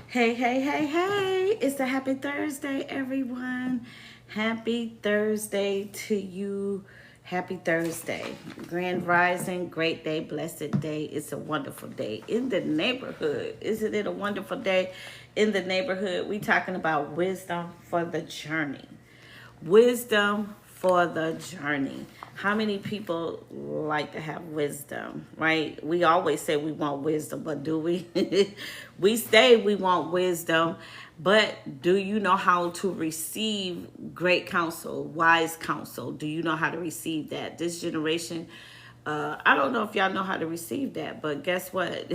Hey, hey, hey, hey. It's a happy Thursday, everyone. Happy Thursday to you. Happy Thursday. Grand Rising, great day, blessed day. It's a wonderful day in the neighborhood. Isn't it a wonderful day in the neighborhood? We talking about wisdom for the journey. Wisdom for the journey. How many people like to have wisdom, right? We always say we want wisdom, but do we? We say we want wisdom, but do you know how to receive great counsel, wise counsel? Do you know how to receive that? This generation, I don't know if y'all know how to receive that, but guess what?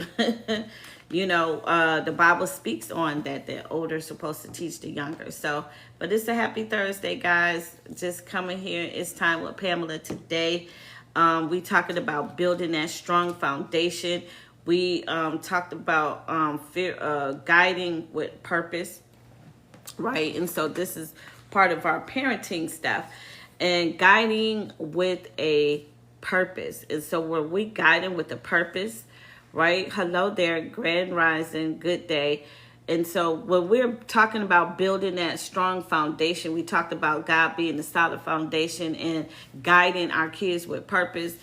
The Bible speaks on that the older is supposed to teach the younger. So, but it's a happy Thursday, guys. Just coming here. It's time with Pamela today. We talking about building that strong foundation. We talked about guiding with purpose, right? And so this is part of our parenting stuff and guiding with a purpose. And so when we guiding with a purpose, right? Hello there, grand rising, good day. And so when we're talking about building that strong foundation, we talked about God being the solid foundation and guiding our kids with purpose,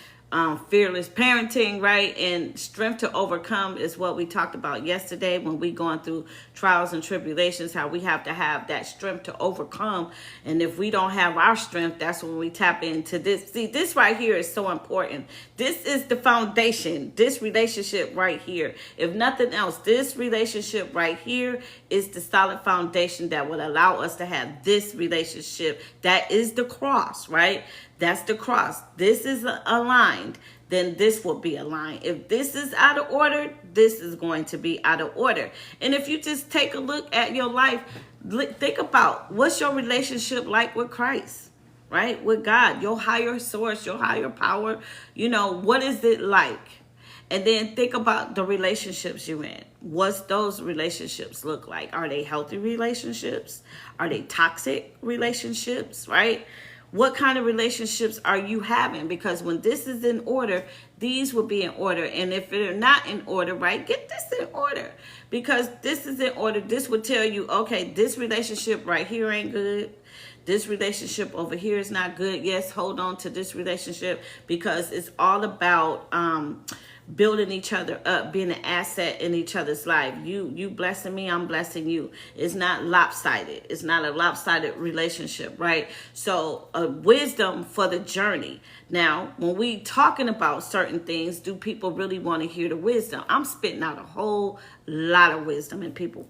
fearless parenting, right? And strength to overcome is what we talked about yesterday when we going through trials and tribulations, how we have to have that strength to overcome. And if we don't have our strength, that's when we tap into this. See, this right here is so important. This is the foundation, this relationship right here. If nothing else, this relationship right here is the solid foundation that will allow us to have this relationship. That is the cross, right? That's the cross. This is aligned, then this will be aligned. If this is out of order, this is going to be out of order. And if you just take a look at your life, think about what's your relationship like with Christ, right? With God, your higher source, your higher power. What is it like? And then think about the relationships you're in. What's those relationships look like? Are they healthy relationships? Are they toxic relationships, right? What kind of relationships are you having? Because when this is in order, these will be in order. And if they're not in order, right, get this in order. Because this is in order. This would tell you, okay, this relationship right here ain't good. This relationship over here is not good. Yes, hold on to this relationship because it's all about building each other up, being an asset in each other's life. You blessing me, I'm blessing you. It's not lopsided. It's not a lopsided relationship, right? So wisdom for the journey. Now, when we talking about certain things, do people really want to hear the wisdom? I'm spitting out a whole lot of wisdom and people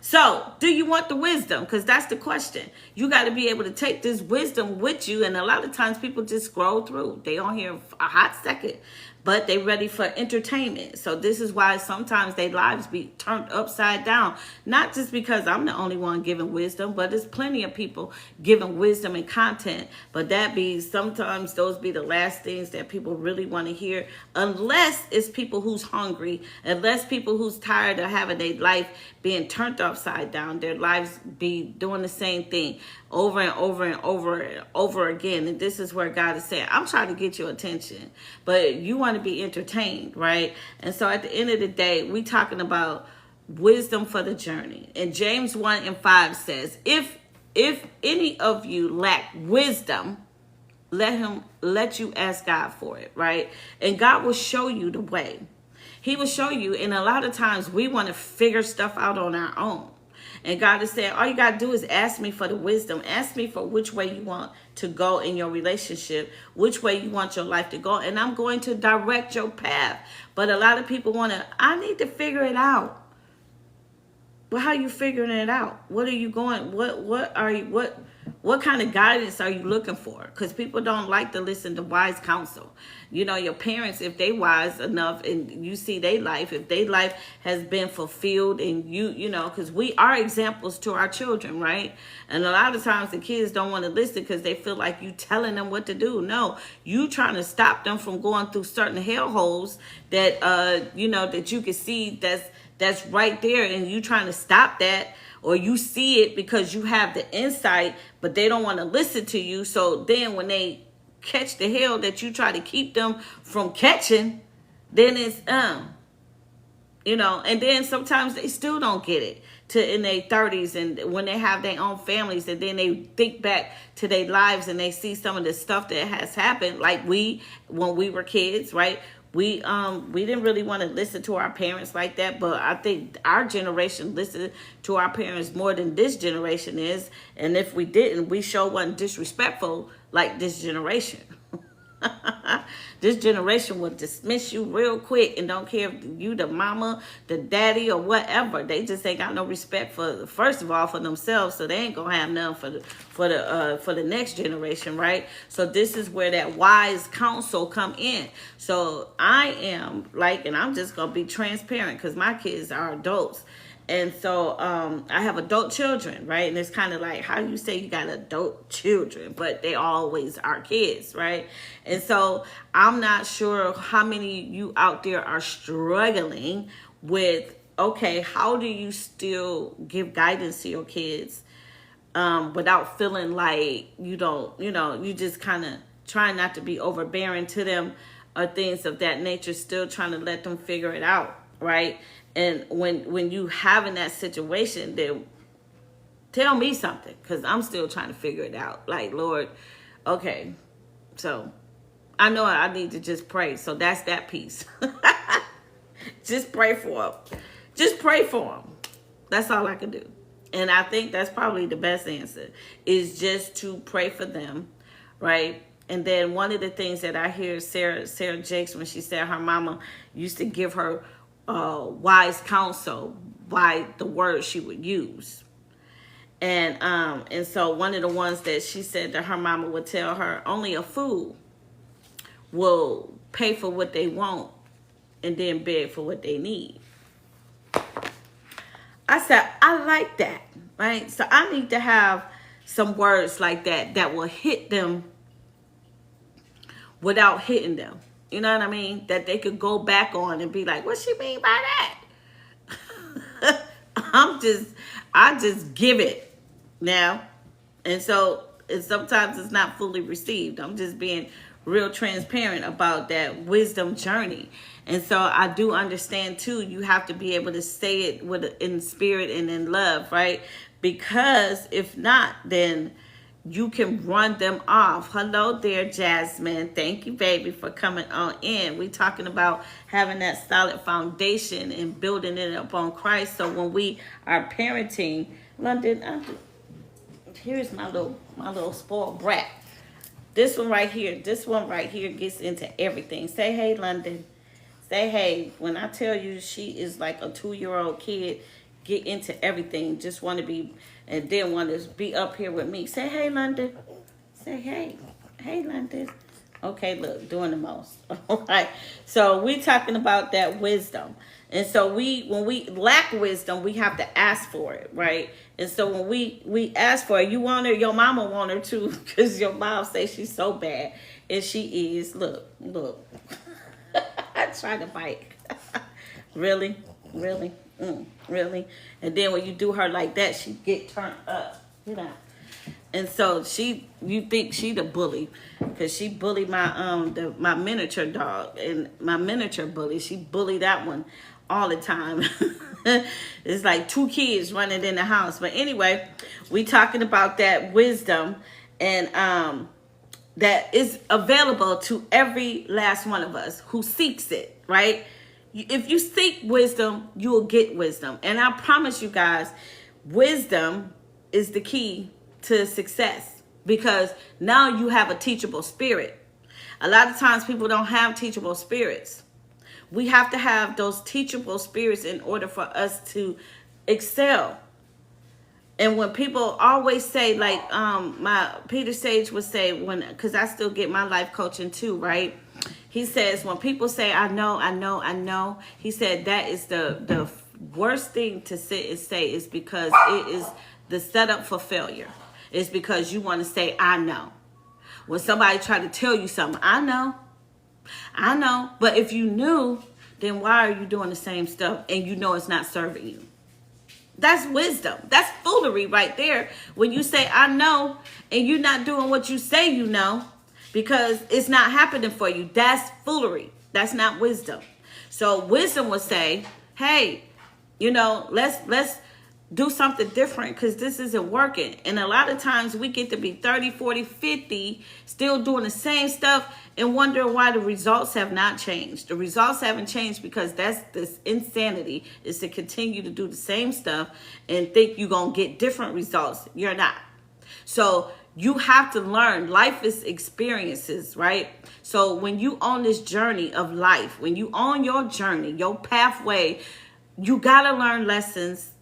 so, do you want the wisdom? Because that's the question. You got to be able to take this wisdom with you. And a lot of times people just scroll through. They don't hear a hot second, but they ready for entertainment. So this is why sometimes their lives be turned upside down. Not just because I'm the only one giving wisdom, but there's plenty of people giving wisdom and content. But sometimes those be the last things that people really want to hear. Unless it's people who's hungry. Unless people who's tired of having their life being turned upside down, their lives be doing the same thing over and over and over and over again. And this is where God is saying, I'm trying to get your attention, but you want to be entertained, right? And so at the end of the day, we talking about wisdom for the journey. And James 1:5 says, if any of you lack wisdom, let you ask God for it, right? And God will show you the way. He will show you. And a lot of times we want to figure stuff out on our own. And God is saying, all you got to do is ask me for the wisdom. Ask me for which way you want to go in your relationship, which way you want your life to go. And I'm going to direct your path. But a lot of people I need to figure it out. Well, how are you figuring it out? What are you going? What kind of guidance are you looking for? Because people don't like to listen to wise counsel. Your parents, if they wise enough and you see their life, if their life has been fulfilled and because we are examples to our children, right? And a lot of times the kids don't want to listen because they feel like you telling them what to do. No, you trying to stop them from going through certain hellholes that, that you can see that's right there, and you trying to stop that, or you see it because you have the insight, but they don't want to listen to you. So then when they catch the hell that you try to keep them from catching, Then it's and then sometimes they still don't get it to in their 30s, and when they have their own families, and then they think back to their lives and they see some of the stuff that has happened, like when we were kids, right? We didn't really want to listen to our parents like that, but I think our generation listened to our parents more than this generation is, and if we didn't, we sure wasn't disrespectful like this generation. This generation will dismiss you real quick and don't care if you the mama, the daddy, or whatever. They just ain't got no respect for, first of all, for themselves, so they ain't gonna have none for the next generation, right? So this is where that wise counsel come in. So I am like, and I'm just gonna be transparent because my kids are adults. And so I have adult children, right? And it's kind of like how you say you got adult children, but they always are kids, right? And so I'm not sure how many of you out there are struggling with, okay, how do you still give guidance to your kids without feeling like you just kind of trying not to be overbearing to them or things of that nature, still trying to let them figure it out, right? And when you having that situation, then tell me something, because I'm still trying to figure it out. Like, Lord, okay, so I know I need to just pray. So that's that piece. Just pray for them. Just pray for them. That's all I can do. And I think that's probably the best answer, is just to pray for them, right? And then one of the things that I hear Sarah Jakes, when she said her mama used to give her wise counsel by the words she would use. And so one of the ones that she said that her mama would tell her, only a fool will pay for what they want and then beg for what they need. I said, I like that, right? So I need to have some words like that will hit them without hitting them. You know what I mean? That they could go back on and be like, what she mean by that? I just give it now. And so sometimes it's not fully received. I'm just being real transparent about that wisdom journey. And so I do understand too, you have to be able to say it in spirit and in love, right? Because if not, then you can run them off. Hello there, Jasmine. Thank you, baby, for coming on in. We're talking about having that solid foundation and building it up on Christ. So when we are parenting, London, here's my little spoiled brat. This one right here gets into everything. Say hey, London. Say hey. When I tell you she is like a 2-year-old kid, get into everything. Just want to be, and then want to be up here with me. Say hey, London. Say hey. Hey, London. Okay, look, doing the most. All right. So we talking about that wisdom. And so when we lack wisdom, we have to ask for it, right? And so when we ask for it, you want her, your mama want her too, because your mom says she's so bad. And she is. Look. I tried to bite. Really? Really? Really? And then when you do her like that, she get turned up. You know. And so you think she the bully, because she bullied my miniature dog, and my miniature bully. She bullied that one all the time. It's like 2 kids running in the house. But anyway, we talking about that wisdom, and that is available to every last one of us who seeks it, right? If you seek wisdom, you will get wisdom. And I promise you guys, wisdom is the key to success, because now you have a teachable spirit. A lot of times people don't have teachable spirits. We have to have those teachable spirits in order for us to excel. And when people always say, like my Peter Sage would say, because I still get my life coaching too, right? He says, when people say, I know, he said that is the worst thing to sit and say, is because it is the setup for failure. It's because you want to say, I know. When somebody try to tell you something, I know. But if you knew, then why are you doing the same stuff and you know it's not serving you? That's wisdom. That's foolery right there. When you say, I know, and you're not doing what you say you know, because it's not happening for you. That's foolery. That's not wisdom. So wisdom would say, hey, let's do something different because this isn't working. And a lot of times we get to be 30, 40, 50 still doing the same stuff and wondering why the results have not changed. The results haven't changed because that's this insanity, is to continue to do the same stuff and think you're going to get different results. You're not. So you have to learn. Life is experiences, right? So when you on this journey of life, when you on your journey, your pathway, you got to learn lessons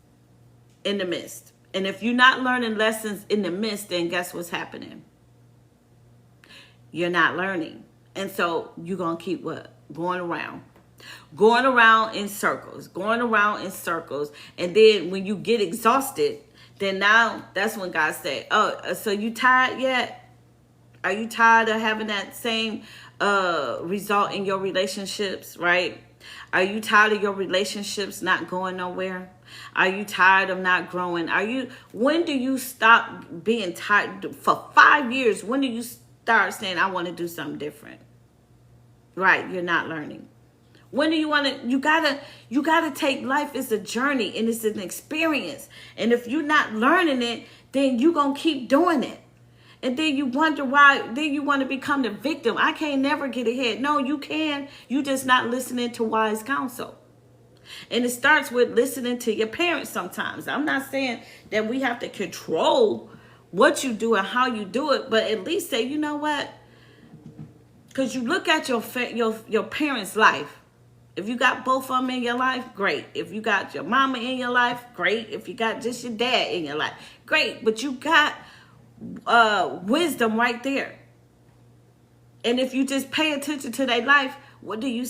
in the midst. And if you're not learning lessons in the midst, then guess what's happening? You're not learning. And so you're going to keep what? Going around in circles, And then when you get exhausted, then now that's when God said, oh, so you tired yet? Are you tired of having that same result in your relationships, right? Are you tired of your relationships not going nowhere? Are you tired of not growing? When do you stop being tired? For 5 years, when do you start saying, I want to do something different? Right, you're not learning. When do you want to, you gotta take life as a journey and it's an experience. And if you're not learning it, then you're going to keep doing it. And then you wonder why, then you want to become the victim. I can't never get ahead. No, you can. You just not listening to wise counsel. And it starts with listening to your parents sometimes. I'm not saying that we have to control what you do and how you do it, but at least say, you know what? Because you look at your parents' life. If you got both of them in your life, great. If you got your mama in your life, great. If you got just your dad in your life, great. But you got wisdom right there. And if you just pay attention to their life, what do you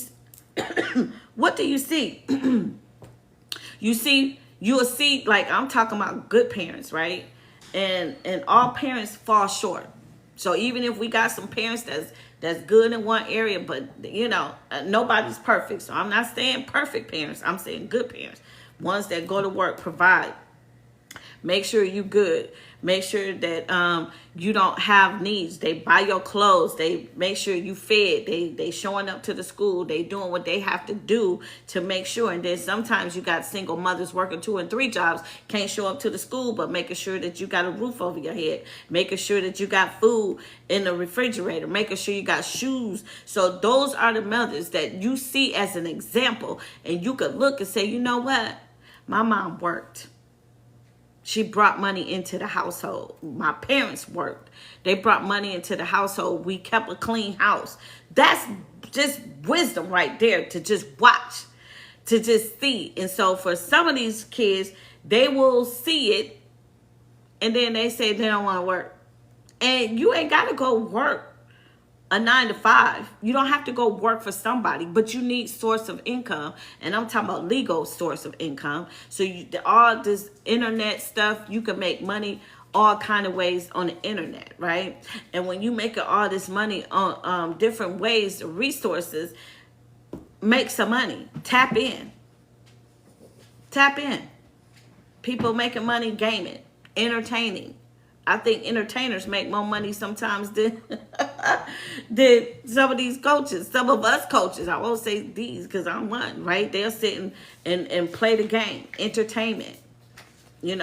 what do you see? You'll see, like, I'm talking about good parents, right? And all parents fall short. So even if we got some parents that's good in one area, but nobody's perfect. So I'm not saying perfect parents. I'm saying good parents. Ones that go to work, provide. Make sure you good. Make sure that you don't have needs. They buy your clothes. They make sure you fed. They showing up to the school. They doing what they have to do to make sure. And then sometimes you got single mothers working 2 and 3 jobs, can't show up to the school, but making sure that you got a roof over your head, making sure that you got food in the refrigerator, making sure you got shoes. So those are the mothers that you see as an example, and you could look and say, you know what? My mom worked. She brought money into the household. My parents worked. They brought money into the household. We kept a clean house. That's just wisdom right there, to just watch, to just see. And so for some of these kids, they will see it and then they say they don't want to work. And you ain't got to go work a 9 to 5. You don't have to go work for somebody, but you need source of income. And I'm talking about legal source of income. So all this internet stuff, you can make money all kind of ways on the internet, right? And when you make all this money on different ways, resources, make some money. Tap in. People making money gaming, entertaining. I think entertainers make more money sometimes than some of these coaches. Some of us coaches, I won't say these because I'm one, right? They'll sit and play the game, entertainment. They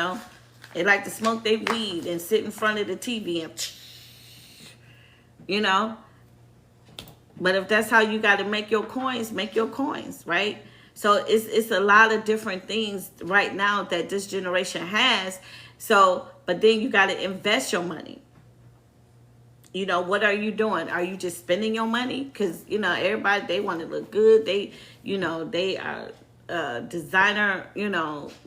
like to smoke their weed and sit in front of the TV and, But if that's how you got to make your coins, right? So it's a lot of different things right now that this generation has. So, but then you got to invest your money. What are you doing? Are you just spending your money? Because, everybody, they want to look good. They are designer,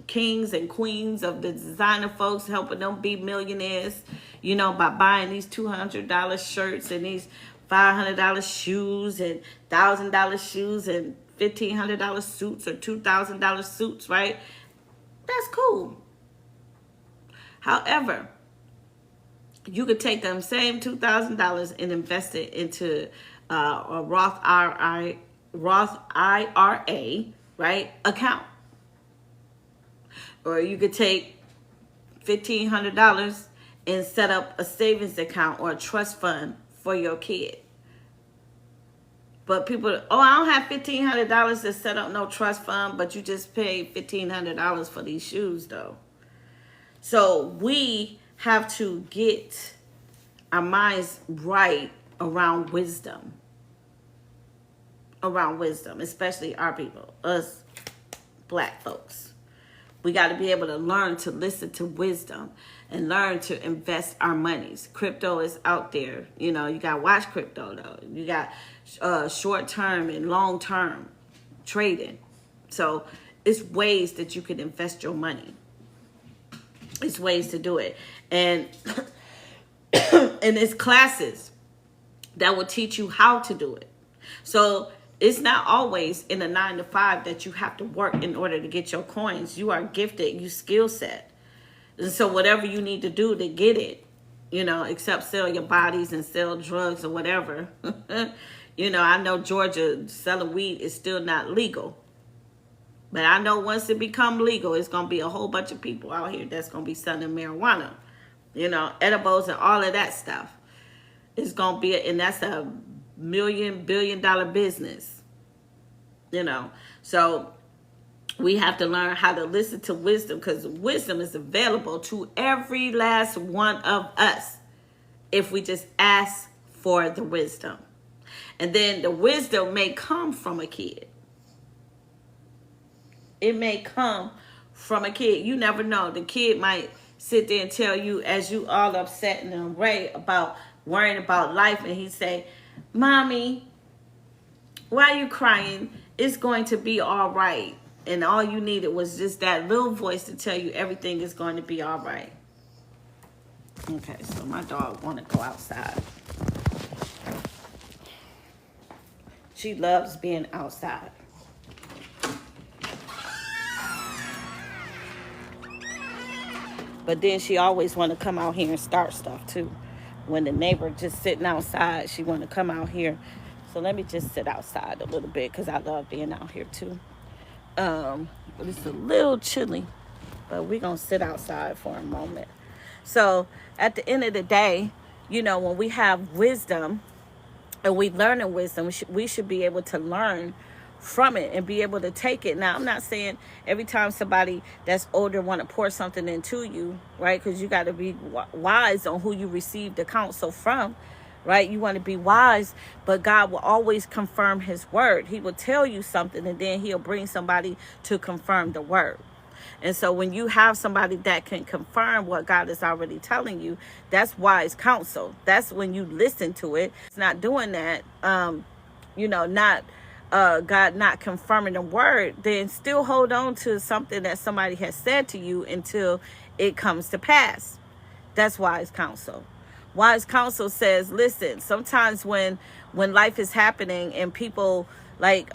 kings and queens of the designer folks, helping them be millionaires, by buying these $200 shirts and these $500 shoes and $1,000 shoes and $1,500 suits or $2,000 suits, right? That's cool. However, you could take them same $2,000 and invest it into a Roth IRA, right, account. Or you could take $1,500 and set up a savings account or a trust fund for your kid. But people, oh, I don't have $1,500 to set up no trust fund, but you just paid $1,500 for these shoes, though. So we have to get our minds right around wisdom. Around wisdom, especially our people, us black folks. We got to be able to learn to listen to wisdom and learn to invest our monies. Crypto is out there. You know, you got to watch crypto, though. You got short-term and long-term trading. So it's ways that you can invest your money. It's ways to do it. And, and it's classes that will teach you how to do it. So it's not always in a 9 to 5 that you have to work in order to get your coins. You are gifted, you skill set. And so whatever you need to do to get it, you know, except sell your bodies and sell drugs or whatever. You know, I know Georgia selling weed is still not legal. But I know once it become legal, it's going to be a whole bunch of people out here that's going to be selling marijuana. You know, edibles and all of that stuff. It's going to be, and that's a billion-dollar business, you know. So we have to learn how to listen to wisdom, because wisdom is available to every last one of us if we just ask for the wisdom. And then the wisdom may come from a kid. It may come from a kid. You never know. The kid might sit there and tell you, as you all upset and irate about worrying about life, and he say, Mommy, why are you crying? It's going to be all right. And all you needed was just that little voice to tell you everything is going to be all right. Okay, so my dog want to go outside. She loves being outside. But then she always want to come out here and start stuff too. When the neighbor just sitting outside, she want to come out here. So let me just sit outside a little bit, because I love being out here too. But it's a little chilly, but we're going to sit outside for a moment. So at the end of the day, you know, when we have wisdom and we learning wisdom, we should be able to learn from it and be able to take it. Now, I'm not saying every time somebody that's older want to pour something into you, right? Because you got to be wise on who you receive the counsel from, right? You want to be wise, but God will always confirm his word. He will tell you something, and then he'll bring somebody to confirm the word. And so when you have somebody that can confirm what God is already telling you, that's wise counsel. That's when you listen to it. It's not doing that, you know, not God not confirming the word, then still hold on to something that somebody has said to you until it comes to pass. That's wise counsel. Wise counsel says, listen, sometimes when life is happening and people, like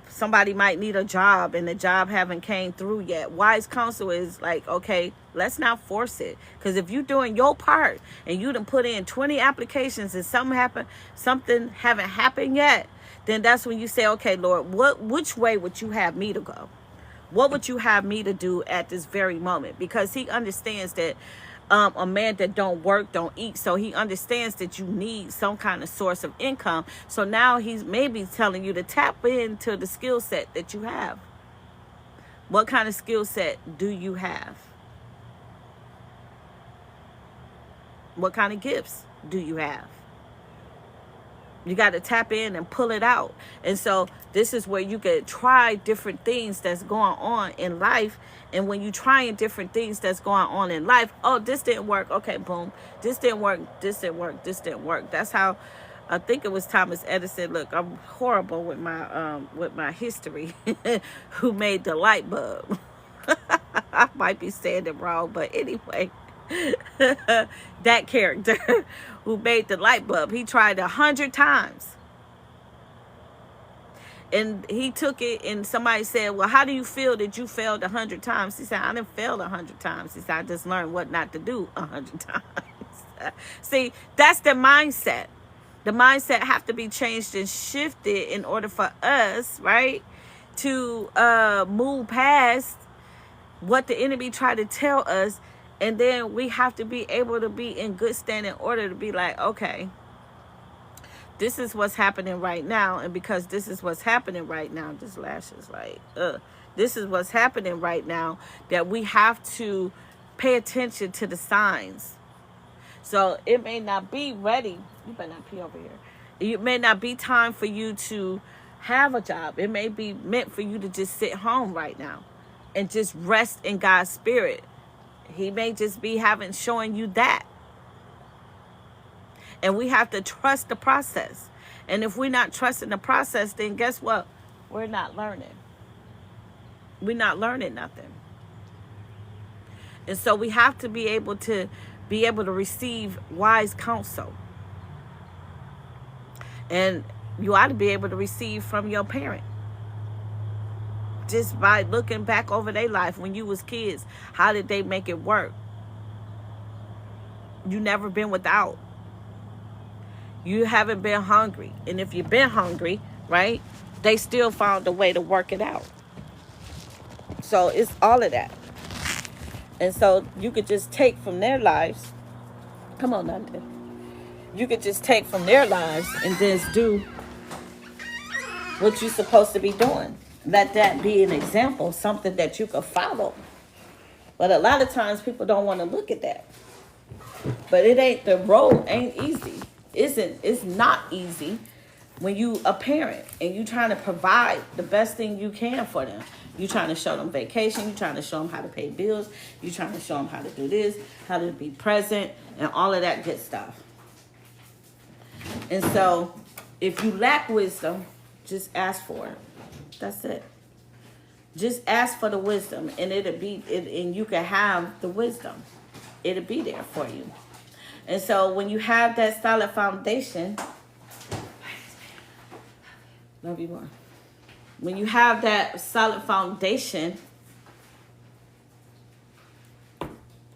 somebody might need a job and the job haven't came through yet, wise counsel is like, okay, let's not force it. Because if you're doing your part and you done put in 20 applications and something haven't happened yet, then that's when you say, okay, Lord, which way would you have me to go? What would you have me to do at this very moment? Because he understands that a man that don't work, don't eat. So he understands that you need some kind of source of income. So now he's maybe telling you to tap into the skill set that you have. What kind of skill set do you have? What kind of gifts do you have? You got to tap in and pull it out. And so this is where you can try different things that's going on in life. And when you trying different things that's going on in life, oh, this didn't work. Okay, boom. This didn't work. This didn't work. This didn't work. That's how, I think it was Thomas Edison. Look, I'm horrible with my history. Who made the light bulb? I might be saying it wrong, but anyway. That character who made the light bulb, he tried 100 times, and he took it, and somebody said, well, how do you feel that you failed 100 times? He said, I didn't fail 100 times. He said, I just learned what not to do 100 times. See, that's the mindset. The mindset have to be changed and shifted in order for us, right, to move past what the enemy tried to tell us. And then we have to be able to be in good standing order to be like, okay, this is what's happening right now. And because this is what's happening right now, this lash is like, this is what's happening right now, that we have to pay attention to the signs. So it may not be ready. You better not pee over here. It may not be time for you to have a job. It may be meant for you to just sit home right now and just rest in God's spirit. He may just be showing you that. And we have to trust the process. And if we're not trusting the process, then guess what? We're not learning. We're not learning nothing. And so we have to be able to receive wise counsel. And you ought to be able to receive from your parent. Just by looking back over their life when you was kids. How did they make it work? You never been without. You haven't been hungry. And if you've been hungry, right, they still found a way to work it out. So it's all of that. And so you could just take from their lives. Come on, London. You could just take from their lives and just do what you're supposed to be doing. Let that be an example, something that you could follow. But a lot of times people don't want to look at that. But the road ain't easy. It's not easy when you a parent and you trying to provide the best thing you can for them. You trying to show them vacation. You trying to show them how to pay bills. You trying to show them how to do this, how to be present, and all of that good stuff. And so, if you lack wisdom, just ask for it. That's it. Just ask for the wisdom, and and you can have the wisdom. It'll be there for you. And so, when you have that solid foundation, love you more. When you have that solid foundation,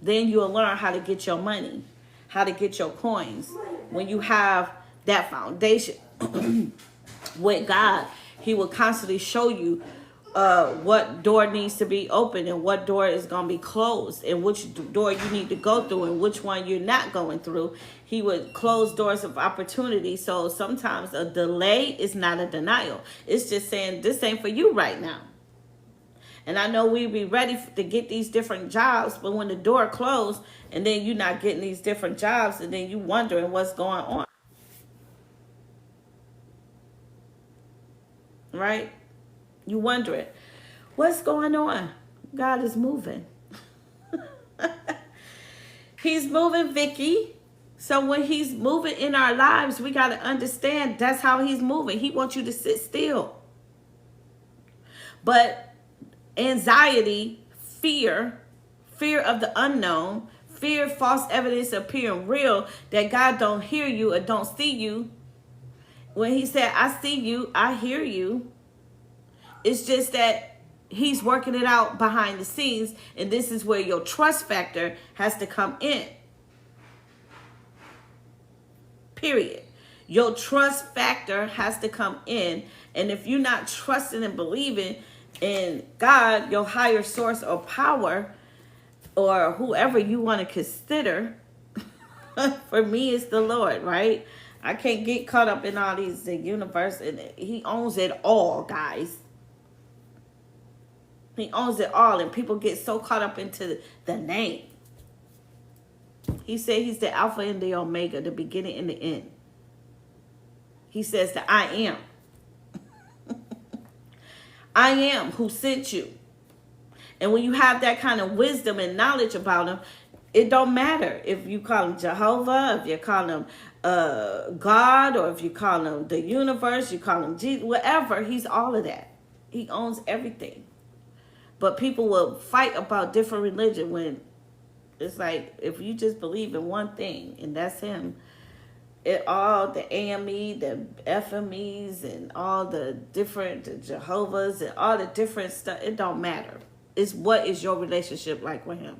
then you'll learn how to get your money, how to get your coins. When you have that foundation with God, He will constantly show you what door needs to be open and what door is going to be closed, and which door you need to go through and which one you're not going through. He would close doors of opportunity. So sometimes a delay is not a denial. It's just saying this ain't for you right now. And I know we be ready to get these different jobs, but when the door closed and then you're not getting these different jobs, and then you wondering what's going on. Right? You wondering, what's going on? God is moving. He's moving, Vicky. So when He's moving in our lives, we got to understand that's how He's moving. He wants you to sit still. But anxiety, fear of the unknown, fear, false evidence appearing real, that God don't hear you or don't see you. When He said, I see you, I hear you. It's just that He's working it out behind the scenes. And this is where your trust factor has to come in. Period. Your trust factor has to come in. And if you're not trusting and believing in God, your higher source or power, or whoever you want to consider, for me, it's the Lord, right? I can't get caught up in all the universe. And He owns it all, guys. He owns it all. And people get so caught up into the name. He said He's the Alpha and the Omega, the beginning and the end. He says that I am. I am who sent you. And when you have that kind of wisdom and knowledge about Him, it don't matter if you call Him Jehovah, if you call Him God, or if you call Him the universe, you call Him Jesus, whatever. He's all of that. He owns everything. But people will fight about different religion when it's like, if you just believe in one thing, and that's Him, all the AME, the FMEs, and all the different Jehovah's and all the different stuff, it don't matter. It's what is your relationship like with Him.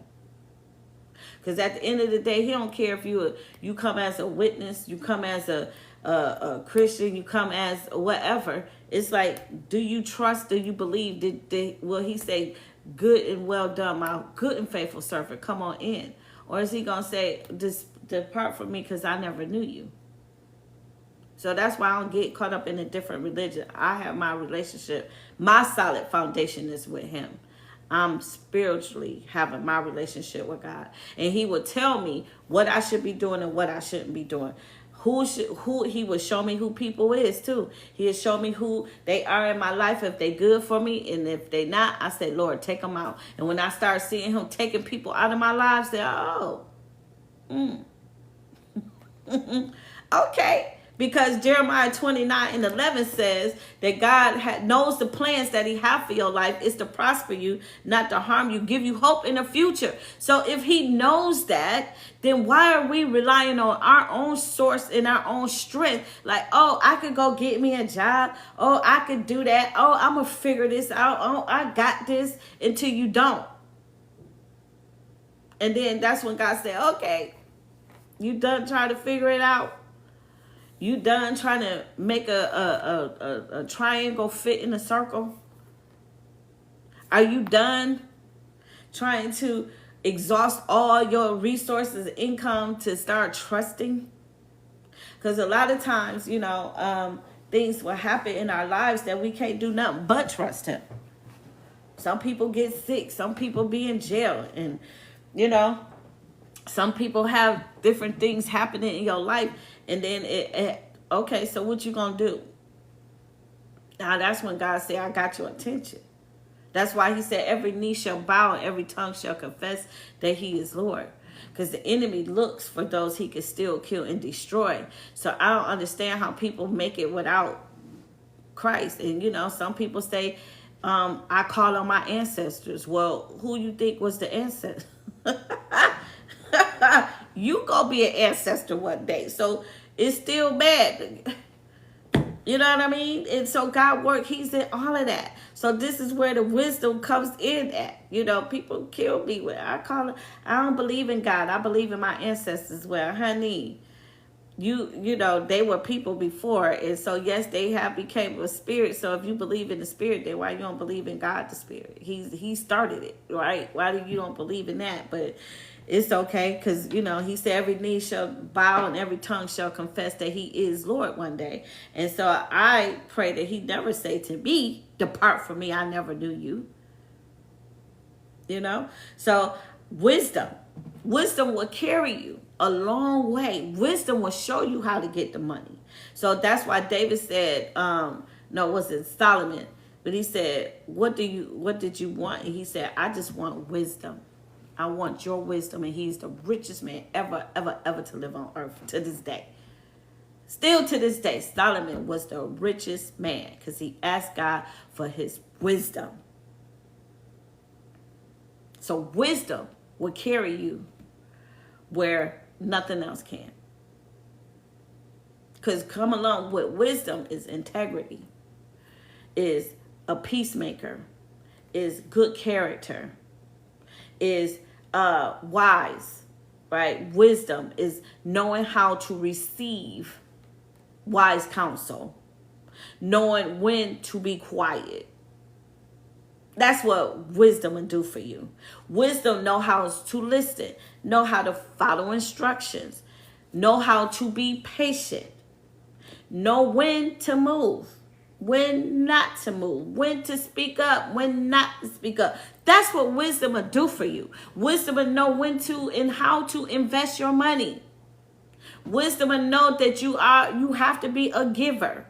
Because at the end of the day, He don't care if you come as a witness, you come as a Christian, you come as whatever. It's like, do you trust, do you believe? Will He say, good and well done, my good and faithful servant, come on in? Or is He going to say, depart from me because I never knew you? So that's why I don't get caught up in a different religion. I have my relationship. My solid foundation is with him. I'm spiritually having my relationship with God. And he will tell me what I should be doing and what I shouldn't be doing. Who he will show me who people is too. He'll show me who they are in my life, if they good for me, and if they not, I say, Lord, take them out. And when I start seeing him taking people out of my life, say, oh, okay. Because Jeremiah 29:11 says that God knows the plans that he has for your life is to prosper you, not to harm you, give you hope in the future. So if he knows that, then why are we relying on our own source and our own strength? Like, oh, I could go get me a job. Oh, I could do that. Oh, I'm going to figure this out. Oh, I got this, until you don't. And then that's when God said, okay, you done trying to figure it out? You done trying to make a triangle fit in a circle? Are you done trying to exhaust all your resources, income, to start trusting? Because a lot of times, things will happen in our lives that we can't do nothing but trust him. Some people get sick. Some people be in jail. And, some people have different things happening in your life, and then okay, so what you gonna do? Now that's when God said, I got your attention. That's why he said every knee shall bow and every tongue shall confess that he is Lord. Because the enemy looks for those he can steal, kill, and destroy. So I don't understand how people make it without Christ. And some people say, I call on my ancestors. Well, who you think was the ancestor? You gonna be an ancestor one day, so it's still bad. You know what I mean? And so God work, he's in all of that. So this is where the wisdom comes in at. People kill me with, I don't believe in God. I believe in my ancestors. Well, honey, they were people before. And so yes, they have became a spirit. So if you believe in the spirit, then why you don't believe in God the spirit? He started it, right? Why do you don't believe in that? But it's okay, because, he said every knee shall bow and every tongue shall confess that he is Lord one day. And so I pray that he never say to me, depart from me, I never knew you. So wisdom will carry you a long way. Wisdom will show you how to get the money. So that's why David said, was it Solomon? But he said, what did you want? And he said, I just want wisdom. I want your wisdom. And he's the richest man ever, ever, ever to live on earth to this day. Still to this day, Solomon was the richest man because he asked God for his wisdom. So wisdom will carry you where nothing else can. Because come along with wisdom is integrity, is a peacemaker, is good character, is wise, right? Wisdom is knowing how to receive wise counsel, knowing when to be quiet. That's what wisdom will do for you. Wisdom know how to listen, know how to follow instructions, know how to be patient, know when to move, when not to move, when to speak up, when not to speak up. That's what wisdom will do for you. Wisdom will know when to and how to invest your money. Wisdom will know that you have to be a giver.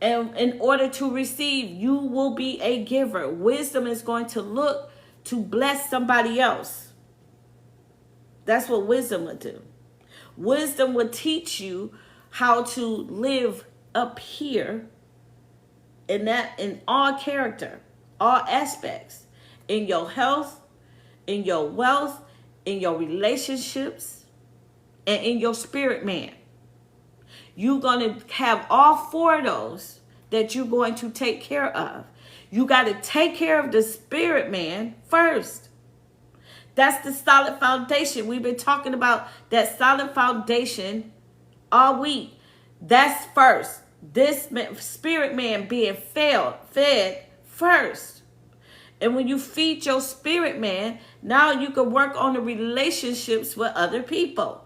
And in order to receive, you will be a giver. Wisdom is going to look to bless somebody else. That's what wisdom will do. Wisdom will teach you how to live up here in all character, all aspects, in your health, in your wealth, in your relationships, and in your spirit man. You're going to have all four of those that you're going to take care of. You got to take care of the spirit man first. That's the solid foundation. We've been talking about that solid foundation all week. That's first. This spirit man being fed first. And when you feed your spirit man, now you can work on the relationships with other people.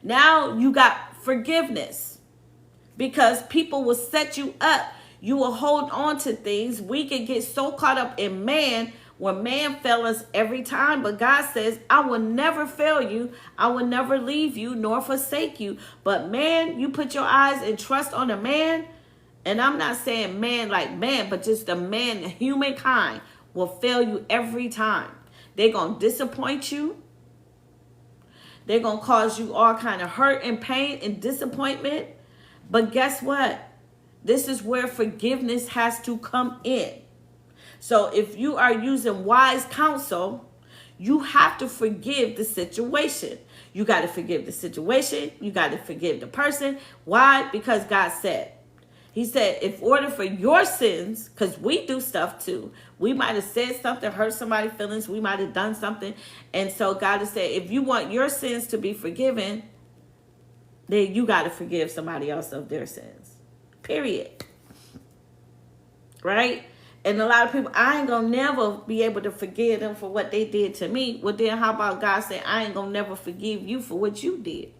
Now you got forgiveness because people will set you up. You will hold on to things. We can get so caught up in man where man fails us every time. But God says, I will never fail you. I will never leave you nor forsake you. But man, you put your eyes and trust on a man. And I'm not saying man like man, but just the man, humankind will fail you every time. They're going to disappoint you. They're going to cause you all kind of hurt and pain and disappointment. But guess what? This is where forgiveness has to come in. So if you are using wise counsel, you have to forgive the situation. You got to forgive the situation. You got to forgive the person. Why? Because God said. He said, in order for your sins, because we do stuff too. We might have said something, hurt somebody's feelings. We might have done something. And so God has said, if you want your sins to be forgiven, then you got to forgive somebody else of their sins. Period. Right? And a lot of people, I ain't going to never be able to forgive them for what they did to me. Well, then how about God saying, I ain't going to never forgive you for what you did?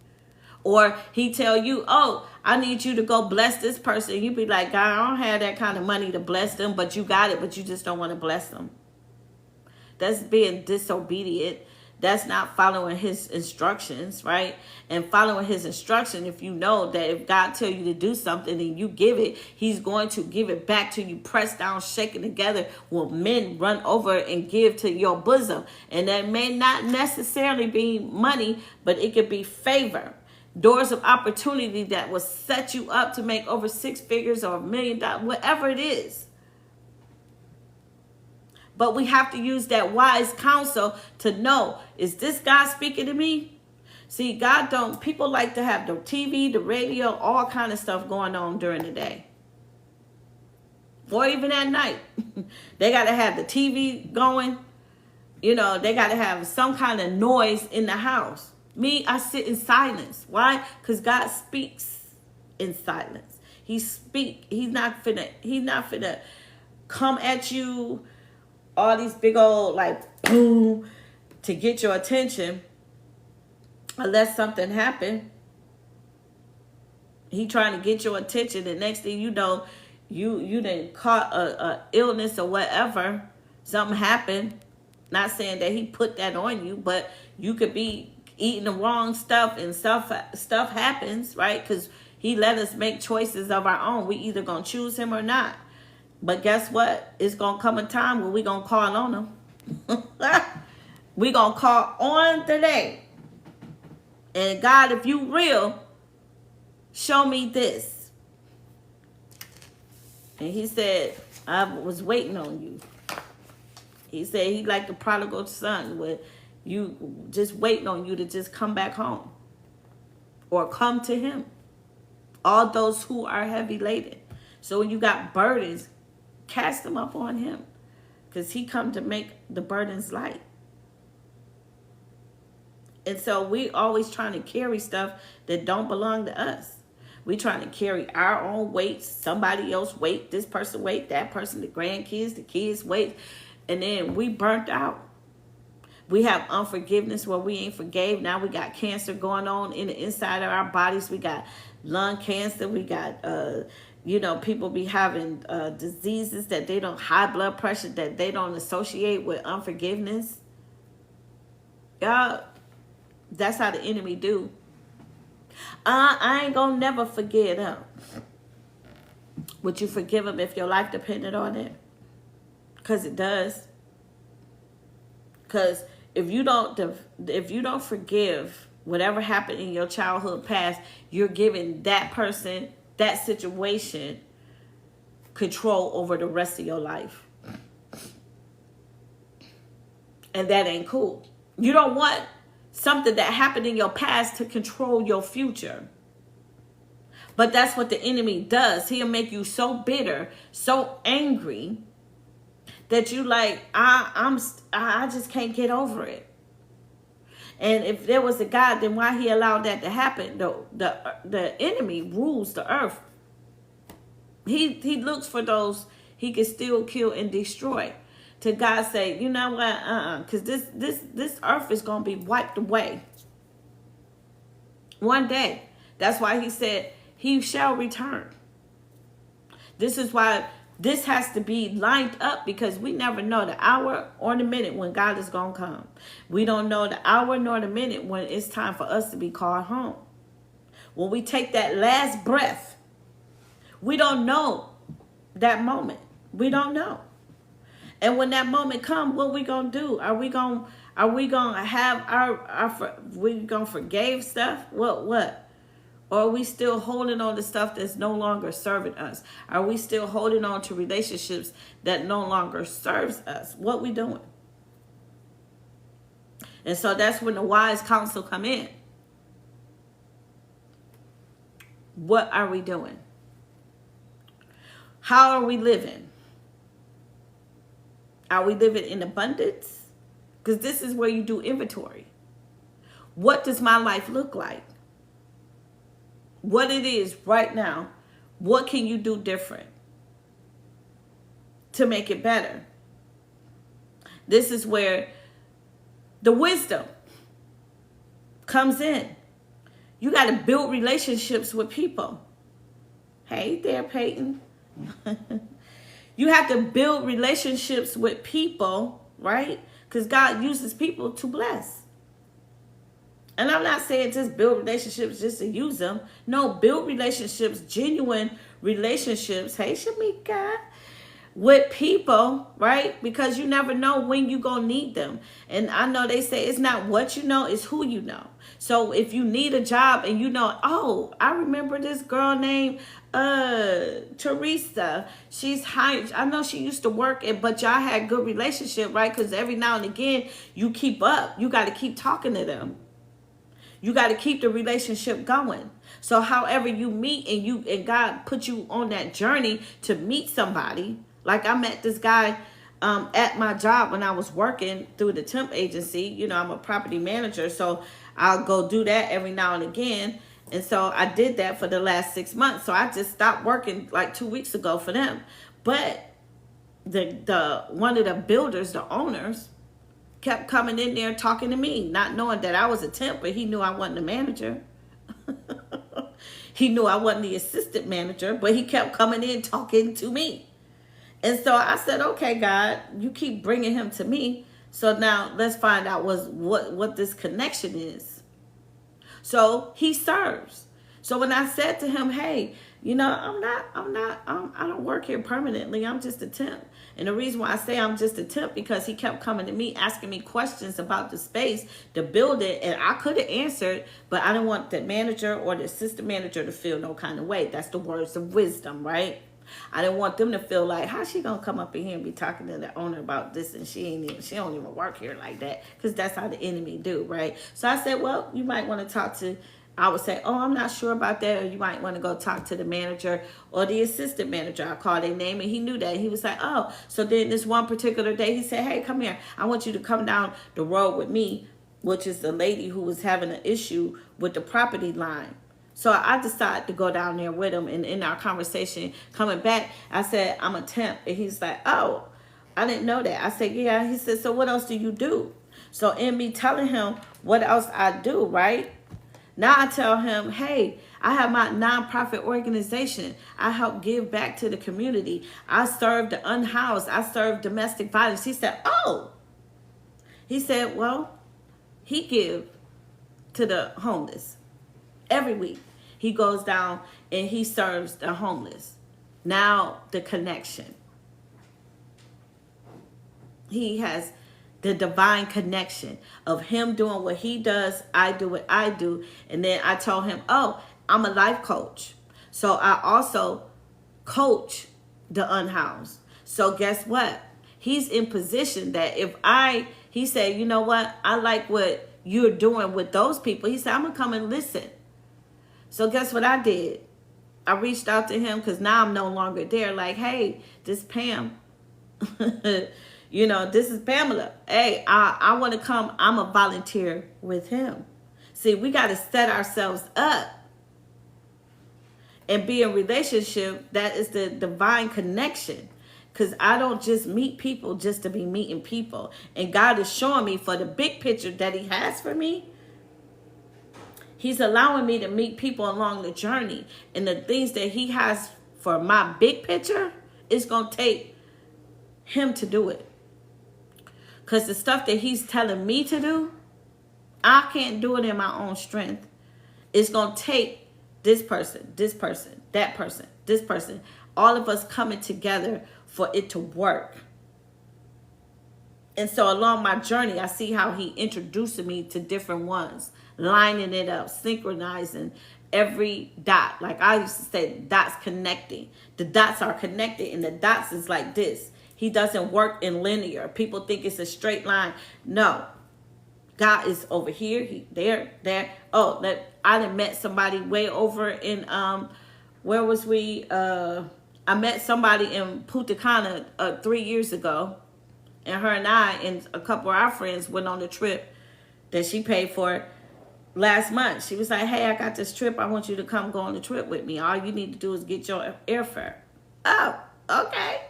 Or he tell you, oh, I need you to go bless this person. You be like, God, I don't have that kind of money to bless them, but you got it, but you just don't want to bless them. That's being disobedient. That's not following his instructions, right? And following his instruction, if you know that if God tell you to do something and you give it, he's going to give it back to you, pressed down, shaken together, will men run over and give to your bosom. And that may not necessarily be money, but it could be favor. Doors of opportunity that will set you up to make over 6 figures or $1 million, whatever it is. But we have to use that wise counsel to know, is this God speaking to me? See, God don't, people like to have the TV, the radio, all kind of stuff going on during the day. Or even at night. They got to have the TV going. You know, they got to have some kind of noise in the house. Me, I sit in silence. Why? Because God speaks in silence. He's not finna come at you all these big old like boom to get your attention unless something happened. He trying to get your attention, and next thing you know, you done caught a illness or whatever. Something happened. Not saying that he put that on you, but you could be eating the wrong stuff and stuff happens, right? Because he let us make choices of our own. We either gonna choose him or not. But guess what? It's going to come a time where we're going to call on him. We're going to call on today. And God, if you real, show me this. And he said, I was waiting on you. He said he like the prodigal son where you just waiting on you to just come back home. Or come to him. All those who are heavy laden. So when you got burdens, cast them up on him, because he come to make the burdens light. And so we always trying to carry stuff that don't belong to us. We trying to carry our own weight, somebody else weight, this person weight, that person, the grandkids, the kids weight, and then we burnt out. We have unforgiveness where we ain't forgave. Now we got cancer going on in the inside of our bodies. We got lung cancer. We got people be having diseases that they don't, high blood pressure that they don't associate with unforgiveness. Y'all, that's how the enemy do. I ain't gonna never forget him. Would you forgive him if your life depended on it? Because it does. Because if you don't forgive whatever happened in your childhood past, you're giving that person, that situation, control over the rest of your life. And that ain't cool. You don't want something that happened in your past to control your future. But that's what the enemy does. He'll make you so bitter, so angry, that you like, I just can't get over it. And if there was a God, then why he allowed that to happen? The enemy rules the earth. He looks for those he can still kill and destroy. To God say, you know what? Because this earth is going to be wiped away. One day. That's why he said he shall return. This is why this has to be lined up, because we never know the hour or the minute when God is going to come. We don't know the hour nor the minute when it's time for us to be called home. When we take that last breath, we don't know that moment. We don't know. And when that moment comes, what we going to do? Are we going to have we going to forgive stuff? What? Or are we still holding on to stuff that's no longer serving us? Are we still holding on to relationships that no longer serves us? What we doing? And so that's when the wise counsel come in. What are we doing? How are we living? Are we living in abundance? Because this is where you do inventory. What does my life look like? What it is right now, what can you do different to make it better? This is where the wisdom comes in. You got to build relationships with people. Hey there, Peyton. You have to build relationships with people, right? Because God uses people to bless. And I'm not saying just build relationships just to use them. No, build relationships, genuine relationships. Hey, Shamika. With people, right? Because you never know when you're going to need them. And I know they say it's not what you know, it's who you know. So if you need a job and you know, oh, I remember this girl named Teresa. She's hired. I know she used to work, but y'all had good relationship, right? Because every now and again, you keep up. You got to keep talking to them. You got to keep the relationship going. So however you meet and God put you on that journey to meet somebody. Like I met this guy at my job when I was working through the temp agency. You know, I'm a property manager, so I'll go do that every now and again. And so I did that for the last 6 months. So I just stopped working like 2 weeks ago for them. But the one of the builders, the owners, kept coming in there talking to me, not knowing that I was a temp, but he knew I wasn't the manager. He knew I wasn't the assistant manager, but he kept coming in talking to me. And so I said, okay, God, you keep bringing him to me. So now let's find out what this connection is. So he serves. So when I said to him, hey, you know, I don't work here permanently. I'm just a temp. And the reason why I say I'm just a temp, because he kept coming to me, asking me questions about the space, the building, and I could have answered, but I didn't want the manager or the assistant manager to feel no kind of way. That's the words of wisdom, right? I didn't want them to feel like, how's she gonna come up in here and be talking to the owner about this, and she don't even work here like that, because that's how the enemy do, right? So I said, well, you might want to talk to, I would say, oh, I'm not sure about that, or you might want to go talk to the manager or the assistant manager. I called their name, and he knew that. He was like, oh. So then this one particular day, he said, hey, come here. I want you to come down the road with me, which is the lady who was having an issue with the property line. So I decided to go down there with him, and in our conversation coming back, I said, I'm a temp. And he's like, oh, I didn't know that. I said, yeah. He said, so what else do you do? So in me telling him what else I do, right? Now I tell him, hey, I have my nonprofit organization. I help give back to the community. I serve the unhoused. I serve domestic violence. He said, oh. He said, well, he give to the homeless. Every week he goes down and he serves the homeless. Now the connection. He has the divine connection of him doing what he does, I do what I do. And then I told him, oh, I'm a life coach. So I also coach the unhoused. So guess what? He's in position that he said, you know what? I like what you're doing with those people. He said, I'm going to come and listen. So guess what I did? I reached out to him, because now I'm no longer there. Like, hey, this Pam. You know, this is Pamela. Hey, I want to come. I'm a volunteer with him. See, we got to set ourselves up and be in relationship. That is the divine connection. Because I don't just meet people just to be meeting people. And God is showing me for the big picture that he has for me. He's allowing me to meet people along the journey. And the things that he has for my big picture, it's going to take him to do it. Because the stuff that he's telling me to do, I can't do it in my own strength. It's going to take this person, that person, this person, all of us coming together for it to work. And so along my journey, I see how he introduced me to different ones, lining it up, synchronizing every dot. Like I used to say, dots connecting. The dots are connected, and the dots is like this. He doesn't work in linear. People think it's a straight line. No. God is over here, he there. Oh, I done met somebody way over in where was we? I met somebody in Punta Cana 3 years ago, and her and I and a couple of our friends went on the trip that she paid for last month. She was like, "Hey, I got this trip. I want you to come go on the trip with me. All you need to do is get your airfare." Oh, okay.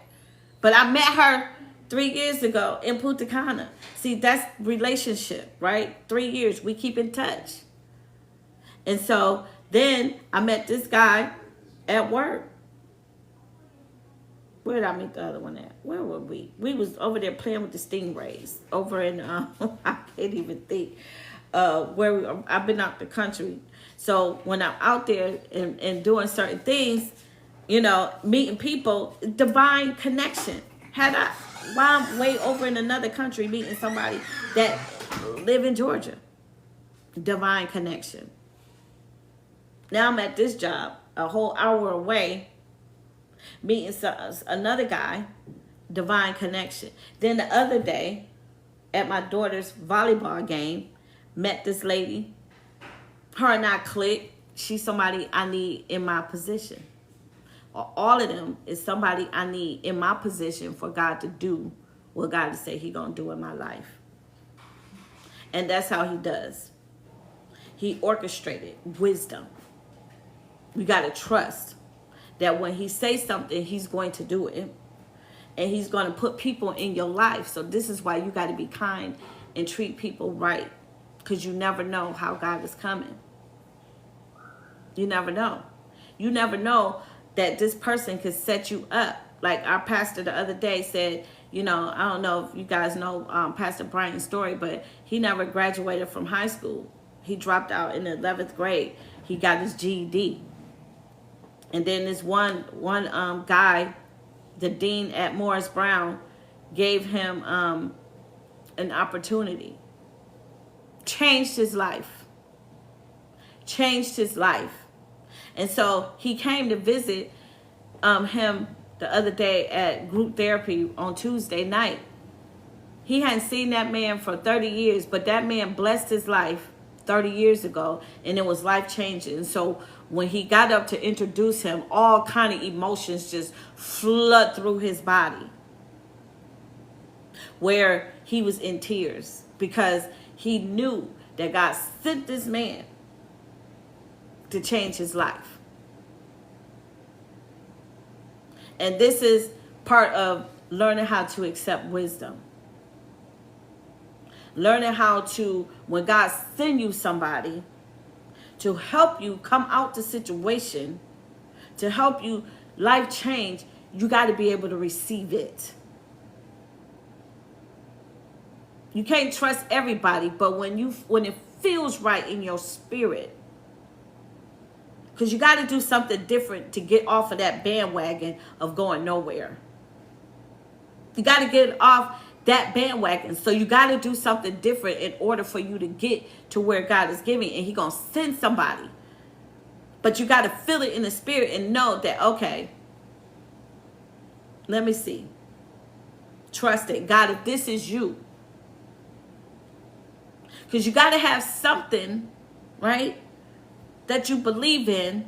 But I met her 3 years ago in Punta Cana. See, that's relationship, right? 3 years, we keep in touch. And so then I met this guy at work. Where did I meet the other one at? Where were we? We was over there playing with the stingrays over in, I can't even think, I've been out the country. So when I'm out there and doing certain things, you know, meeting people, divine connection. While I'm way over in another country meeting somebody that live in Georgia. Divine connection. Now I'm at this job, a whole hour away, meeting another guy, divine connection. Then the other day, at my daughter's volleyball game, met this lady. Her and I clicked. She's somebody I need in my position. All of them is somebody I need in my position for God to do what God has said He gonna do in my life. And that's how He does. He orchestrated wisdom. We gotta trust that when He says something, He's going to do it. And He's gonna put people in your life. So this is why you gotta be kind and treat people right. Because you never know how God is coming. You never know. You never know that this person could set you up. Like our pastor the other day said, you know, I don't know if you guys know Pastor Brian's story, but he never graduated from high school. He dropped out in the 11th grade. He got his GED. And then this one guy, the dean at Morris Brown, gave him an opportunity. Changed his life. Changed his life. And so he came to visit him the other day at group therapy on Tuesday night. He hadn't seen that man for 30 years, but that man blessed his life 30 years ago, and it was life-changing. And so when he got up to introduce him, all kind of emotions just flood through his body, where he was in tears because he knew that God sent this man to change his life. And this is part of learning how to accept wisdom. Learning how to, when God sends you somebody to help you come out the situation, to help you life change, you got to be able to receive it. You can't trust everybody, but when it feels right in your spirit, because you got to do something different to get off of that bandwagon of going nowhere. You got to get off that bandwagon. So you got to do something different in order for you to get to where God is giving. And He's going to send somebody. But you got to feel it in the spirit and know that, okay, let me see. Trust it. God, if this is you. Because you got to have something, right, that you believe in,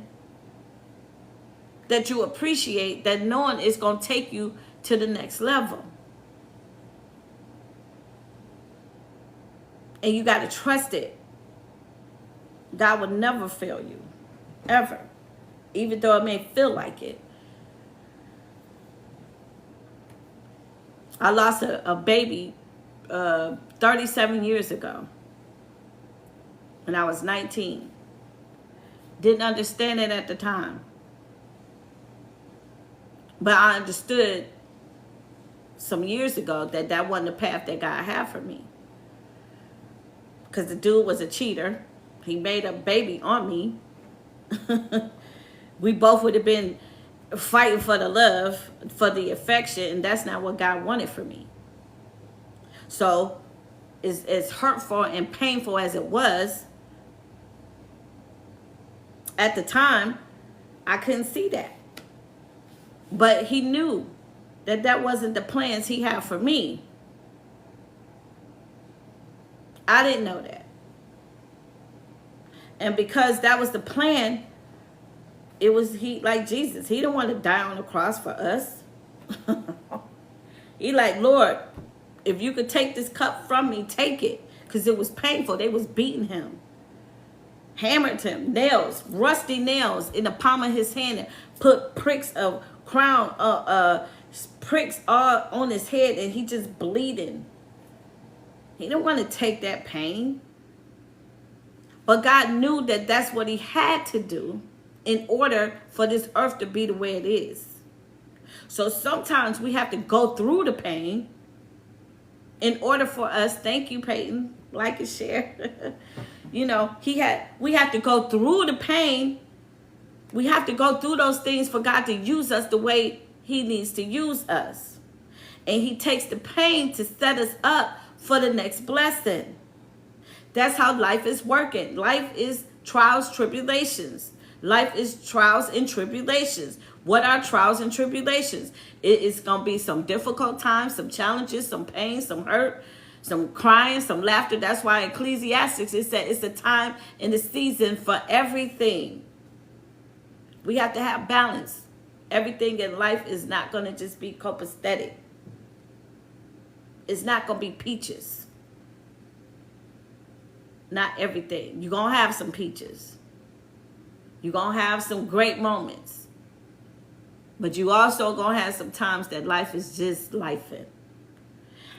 that you appreciate, that knowing it's going to take you to the next level. And you got to trust it. God will never fail you, ever, even though it may feel like it. I lost a baby 37 years ago when I was 19. Didn't understand it at the time. But I understood some years ago that that wasn't the path that God had for me. Because the dude was a cheater. He made a baby on me. We both would have been fighting for the love, for the affection, and that's not what God wanted for me. So, as hurtful and painful as it was, at the time, I couldn't see that. But he knew that that wasn't the plans he had for me. I didn't know that. And because that was the plan, it was he, like Jesus. He didn't want to die on the cross for us. He like, Lord, if you could take this cup from me, take it. Because it was painful. They was beating him. Hammered him. Nails. Rusty nails in the palm of his hand. And put pricks of pricks all on his head. And he just bleeding. He didn't want to take that pain. But God knew that that's what he had to do in order for this earth to be the way it is. So sometimes we have to go through the pain in order for us, thank you, Peyton, like and share. You know, we have to go through the pain. We have to go through those things for God to use us the way he needs to use us. And he takes the pain to set us up for the next blessing. That's how life is working. Life is trials, tribulations. Life is trials and tribulations. What are trials and tribulations? It is going to be some difficult times, some challenges, some pain, some hurt, some crying, some laughter. That's why Ecclesiastes, it said it's a time and a season for everything. We have to have balance. Everything in life is not going to just be copacetic. It's not going to be peaches. Not everything. You're going to have some peaches. You're going to have some great moments. But you also going to have some times that life is just lifing.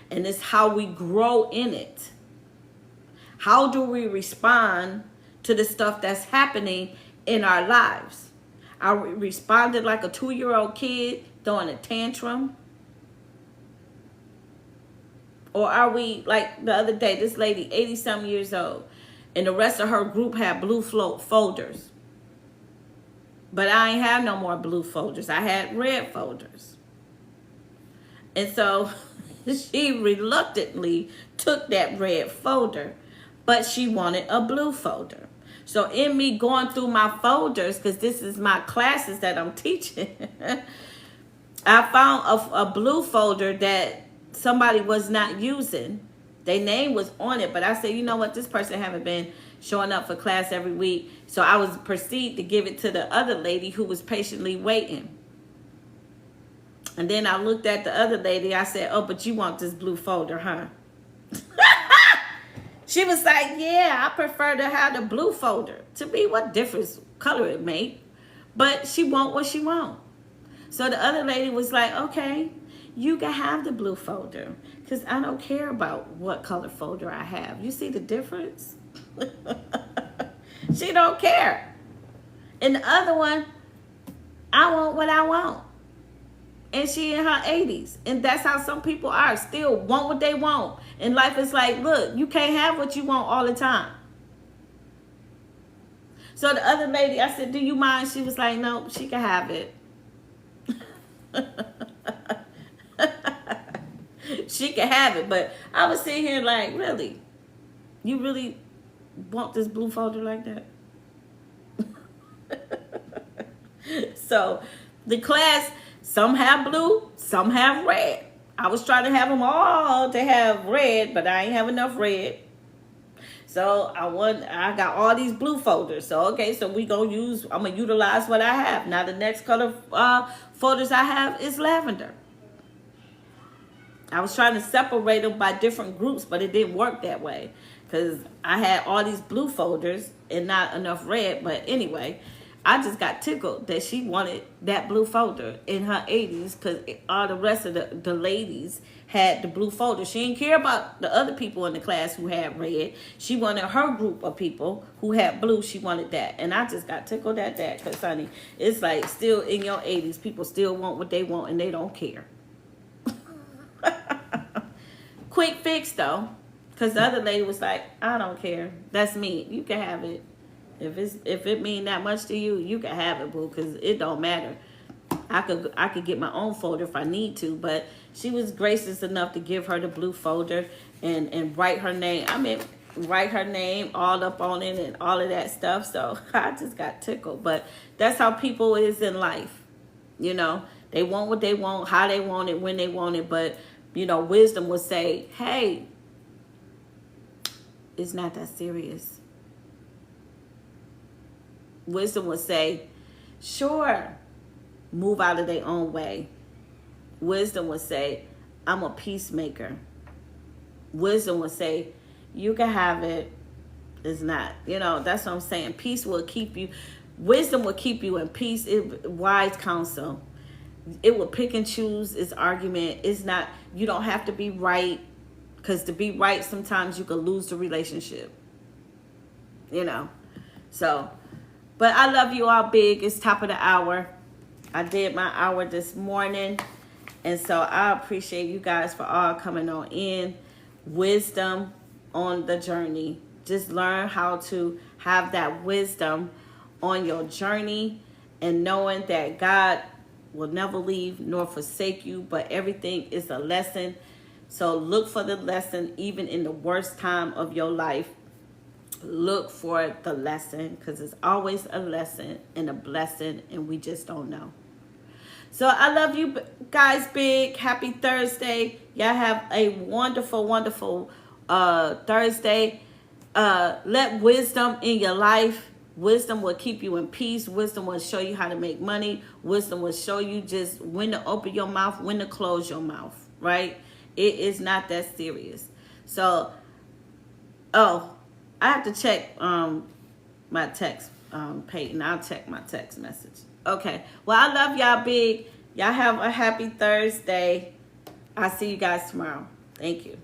And it's how we grow in it. How do we respond to the stuff that's happening in our lives? Are we responding like a 2-year-old kid throwing a tantrum? Or are we, like the other day, this lady, 80-something years old, and the rest of her group had blue folders. But I ain't have no more blue folders. I had red folders. And so she reluctantly took that red folder, but she wanted a blue folder. So in me going through my folders, because this is my classes that I'm teaching, I found a blue folder that somebody was not using. Their name was on it, but I said, you know what, this person haven't been showing up for class every week. So I was proceed to give it to the other lady who was patiently waiting. And then I looked at the other lady. I said, oh, but you want this blue folder, huh? She was like, yeah, I prefer to have the blue folder. To me, what difference color it make? But she want what she want. So the other lady was like, okay, you can have the blue folder because I don't care about what color folder I have. You see the difference? She don't care. And the other one, I want what I want. And she in her 80s. And that's how some people are. Still want what they want. And life is like, look, you can't have what you want all the time. So the other lady, I said, do you mind? She was like, no, she can have it. She can have it. But I was sitting here like, really? You really want this blue folder like that? So the class, some have blue, some have red. I was trying to have them all to have red, but I ain't have enough red. So I got all these blue folders. So okay, so I'm gonna utilize what I have. Now the next color folders I have is lavender. I was trying to separate them by different groups, but it didn't work that way because I had all these blue folders and not enough red. But anyway, I just got tickled that she wanted that blue folder in her 80s because all the rest of the ladies had the blue folder. She didn't care about the other people in the class who had red. She wanted her group of people who had blue. She wanted that. And I just got tickled at that because, honey, it's like still in your 80s, people still want what they want and they don't care. Quick fix, though, because the other lady was like, I don't care. That's me. You can have it. If it mean that much to you, you can have it, boo, because it don't matter. I could get my own folder if I need to, but she was gracious enough to give her the blue folder and write her name. I mean, write her name all up on it and all of that stuff. So I just got tickled. But that's how people is in life. You know, they want what they want, how they want it, when they want it. But, you know, wisdom would say, hey, it's not that serious. Wisdom would say, sure, move out of their own way. Wisdom would say, I'm a peacemaker. Wisdom would say, you can have it. It's not. You know, that's what I'm saying. Peace will keep you. Wisdom will keep you in peace. Wise counsel. It will pick and choose its argument. It's not, you don't have to be right. Because to be right, sometimes you can lose the relationship. You know. So, but I love you all big. It's top of the hour. I did my hour this morning. And so I appreciate you guys for all coming on in. Wisdom on the journey. Just learn how to have that wisdom on your journey and knowing that God will never leave nor forsake you, but everything is a lesson. So look for the lesson even in the worst time of your life. Look for the lesson because it's always a lesson and a blessing and we just don't know. So I love you guys big. Happy Thursday. Y'all have a wonderful, wonderful Thursday. Let wisdom in your life. Wisdom will keep you in peace. Wisdom will show you how to make money. Wisdom will show you just when to open your mouth, when to close your mouth, right? It is not that serious. So, I have to check my text, Peyton. I'll check my text message. Okay. Well, I love y'all big. Y'all have a happy Thursday. I'll see you guys tomorrow. Thank you.